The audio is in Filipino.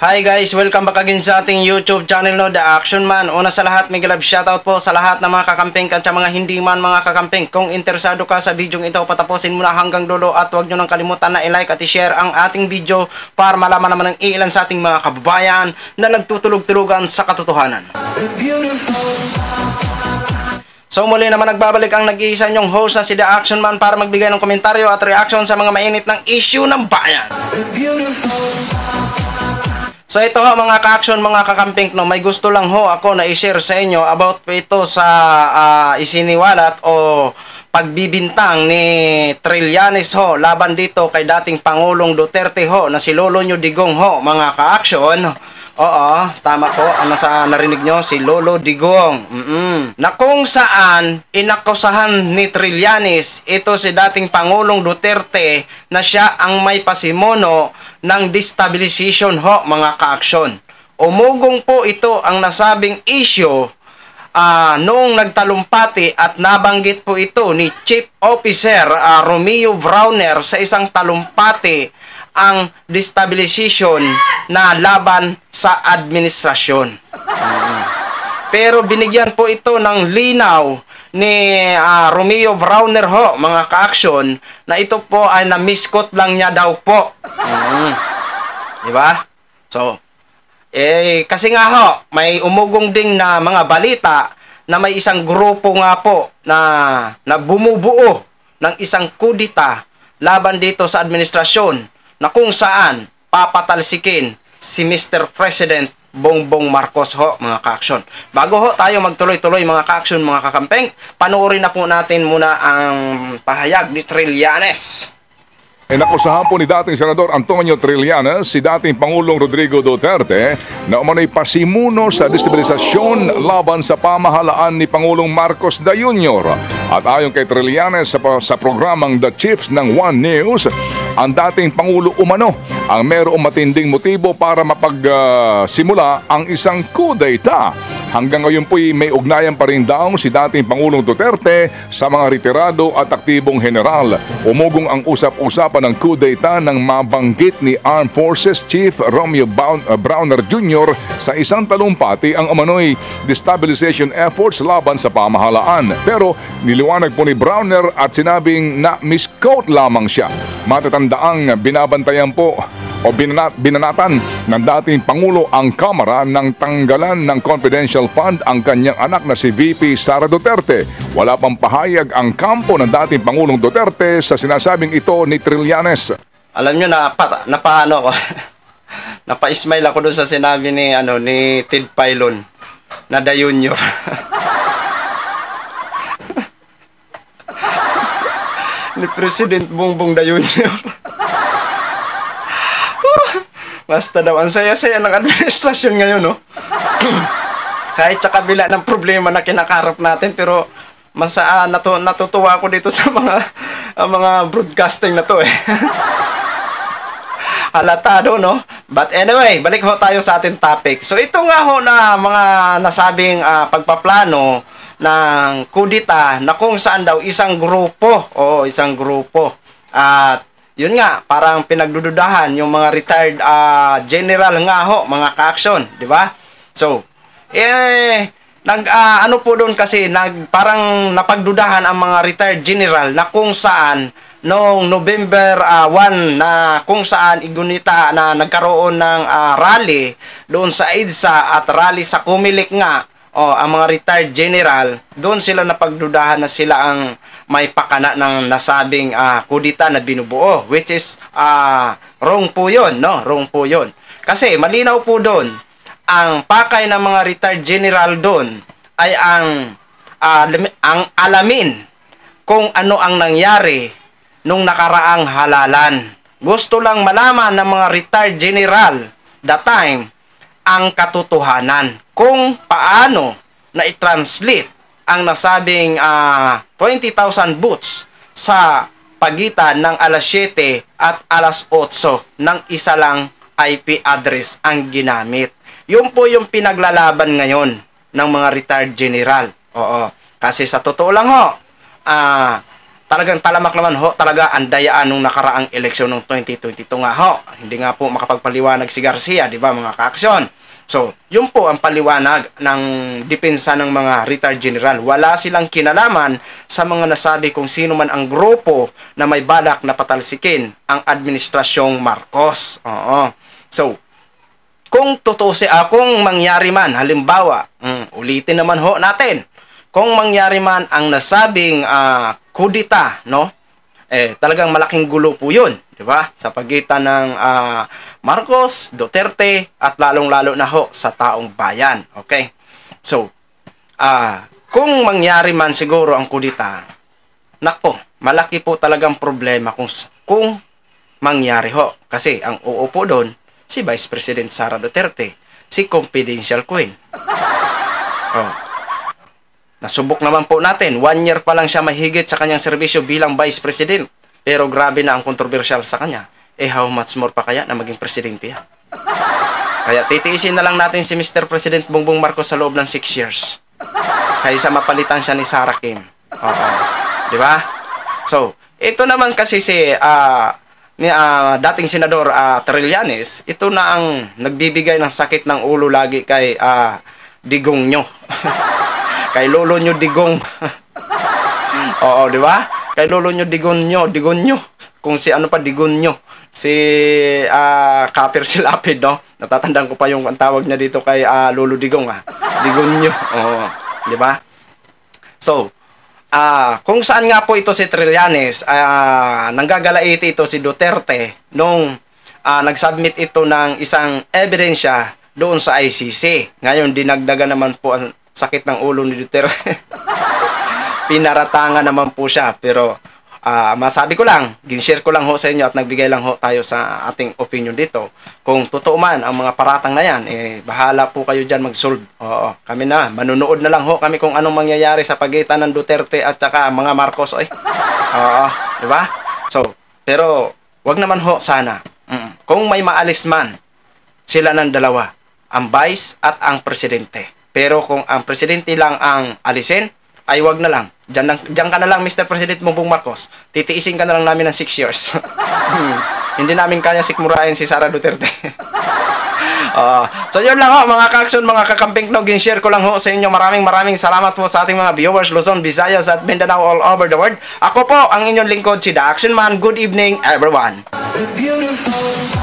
Hi guys, welcome back again sa ating YouTube channel no, The Action Man. Una sa lahat, may love shoutout po sa lahat ng mga kakamping at sa mga hindi man mga kakamping. Kung interesado ka sa video ito, patapusin mo na hanggang dulo at huwag nyo nang kalimutan na i-like at i-share ang ating video para malaman naman ng ilan sa ating mga kababayan na nagtutulog-tulugan sa katotohanan. So muli naman nagbabalik ang nag-iisa nyong host na si The Action Man para magbigay ng komentaryo at reaction sa mga mainit ng issue ng bayan. So ito ho mga ka-action, mga kakamping, no, may gusto lang ho ako na i-share sa inyo about po ito sa isiniwalat o pagbibintang ni Trillanes ho laban dito kay dating Pangulong Duterte ho na si Lolo Nyo Digong ho, mga ka-action. Oo, tama po, ang nasa narinig nyo, si Lolo Digong. Na kung saan inakusahan ni Trillanes ito si dating Pangulong Duterte na siya ang may pasimuno ng destabilization ho, mga ka-aksyon. Umugong po ito ang nasabing issue noong nagtalumpati at nabanggit po ito ni Chief Officer Romeo Browner sa isang talumpati ang destabilization na laban sa administrasyon. Pero binigyan po ito ng linaw ni Romeo Browner ho, mga ka-action, na ito po ay na-misquote lang niya daw po. Diba? So, kasi nga ho, may umugong ding na mga balita na may isang grupo nga po na bumubuo ng isang kudita laban dito sa administrasyon na kung saan papatalsikin si Mr. President Bongbong Marcos ho, mga ka-action. Bago ho tayo magtuloy-tuloy mga ka-action, mga kakampeng, panoorin na po natin muna ang pahayag ni Trillanes. Inakusahan po ni dating Senador Antonio Trillanes si dating Pangulong Rodrigo Duterte na umano'y pasimuno sa destabilisasyon laban sa pamahalaan ni Pangulong Marcos Jr. At ayon kay Trillanes sa programang The Chiefs ng One News, ang dating Pangulo umano ang mayroong matinding motibo para mapagsimula ang isang coup d'etat. Hanggang ngayon po'y may ugnayan pa rin daw si dating Pangulong Duterte sa mga retirado at aktibong general. Umugong ang usap-usapan ng coup d'etat nang mabanggit ni Armed Forces Chief Romeo Browner Jr. sa isang talumpati ang umano'y destabilization efforts laban sa pamahalaan. Pero niliwanag po ni Browner at sinabing na misquote lamang siya. Matatandaang binabantayan po o binanatan ng dating Pangulo ang Kamara nang tanggalan ng confidential fund ang kanyang anak na si VP Sara Duterte. Wala pang pahayag ang kampo ng dating Pangulong Duterte sa sinasabing ito ni Trillanes. Alam nyo, napaano ko, napa-smile ako dun sa sinabi ni Ted Filon na The Junior. Ni President Bongbong The Junior. Basta daw, ang saya-saya ng administrasyon ngayon, no? Kahit sa kabila ng problema na kinakarap natin, pero natutuwa ako dito sa mga broadcasting na to, eh. Halatado, no? But anyway, balik ho tayo sa ating topic. So, ito nga ho na mga nasabing pagpaplano ng kudita na kung saan daw isang grupo, at yun nga, parang pinagdududahan yung mga retired general nga ho, mga ka-action, di ba? So, ano po doon kasi, parang napagdudahan ang mga retired general na kung saan, noong November 1, na kung saan igunita na nagkaroon ng rally doon sa EDSA at rally sa Comelec nga, ang mga retired general, doon sila napagdudahan na sila ang may pakana ng nasabing kudita na binubuo, which is wrong po yun, no? Wrong po yun. Kasi malinaw po doon, ang pakay ng mga retired general doon ay ang alamin kung ano ang nangyari nung nakaraang halalan. Gusto lang malaman ng mga retired general that time ang katotohanan kung paano na i-translate ang nasabing 20,000 votes sa pagitan ng alas 7 at alas 8 ng isa lang IP address ang ginamit. Yun po yung pinaglalaban ngayon ng mga retired general. Oo. Kasi sa totoo lang ho, talagang talamak naman ho talaga ang dayaan nung nakaraang eleksyon ng 2022 nga ho. Hindi nga po makapagpaliwanag si Garcia, di ba mga kaaksyon? So, yun po ang paliwanag ng depensa ng mga retired general. Wala silang kinalaman sa mga nasabi kung sino man ang grupo na may balak na patalsikin ang administrasyong Marcos. Oo. So, kung totoo kung mangyari man, halimbawa, ulitin naman ho natin, kung mangyari man ang nasabing kudita, no? Talagang malaking gulo po yun, di ba? Sa pagitan ng Marcos, Duterte, at lalong-lalo na ho sa taong bayan. Okay? So, kung mangyari man siguro ang kudita, nako, malaki po talagang problema kung mangyari ho. Kasi ang uupo doon, si Vice President Sara Duterte, si Confidential Queen. Oh. Nasubok naman po natin, 1 year pa lang siya mahigit sa kanyang serbisyo bilang Vice President. Pero grabe na ang kontrobersyal sa kanya. How much more pa kaya na maging presidente yan? Kaya titiisin na lang natin si Mr. President Bongbong Marcos sa loob ng 6 years. Kaysa mapalitan siya ni Sara Kim. Oo. Di ba? So, ito naman kasi si dating Senador Trillanes, ito na ang nagbibigay ng sakit ng ulo lagi kay Digong nyo. Kay Lolo nyo Digong. Oo, di ba? Kay Lolo nyo Digong nyo. Kung si ano pa Digong nyo. Si Kapir Silapid, no? Natatandaan ko pa yung ang tawag niya dito kay Lolo Digong, Digong nyo. Oo, di ba? So, kung saan nga po ito si Trillanes, nanggagalaiti ito si Duterte nung nag-submit ito ng isang ebidensya doon sa ICC. Ngayon, dinagdagan naman po ang sakit ng ulo ni Duterte. Pinaratangan naman po siya. Pero, masabi ko lang, ginshare ko lang ho sa inyo at nagbigay lang ho tayo sa ating opinion dito. Kung totoo man ang mga paratang na yan, bahala po kayo dyan mag-solve. Oo, kami na, manunood na lang ho kami kung anong mangyayari sa pagitan ng Duterte at saka mga Marcos. Oo, di ba? So, pero, wag naman ho sana. Kung may maalis man, sila ng dalawa, ang vice at ang presidente. Pero kung ang presidente lang ang alisin, ay wag na lang. Diyan ka na lang, Mr. President Bongbong Marcos. Titiisin ka na lang namin ng 6 years. Hindi namin kaya sikmurahin si Sara Duterte. So yun lang ho, mga ka-action, mga kakamping no, share ko lang ho sa inyo. Maraming salamat po sa ating mga viewers, Luzon, Visayas at Mindanao all over the world. Ako po ang inyong lingkod, si The Action Man. Good evening, everyone. Beautiful.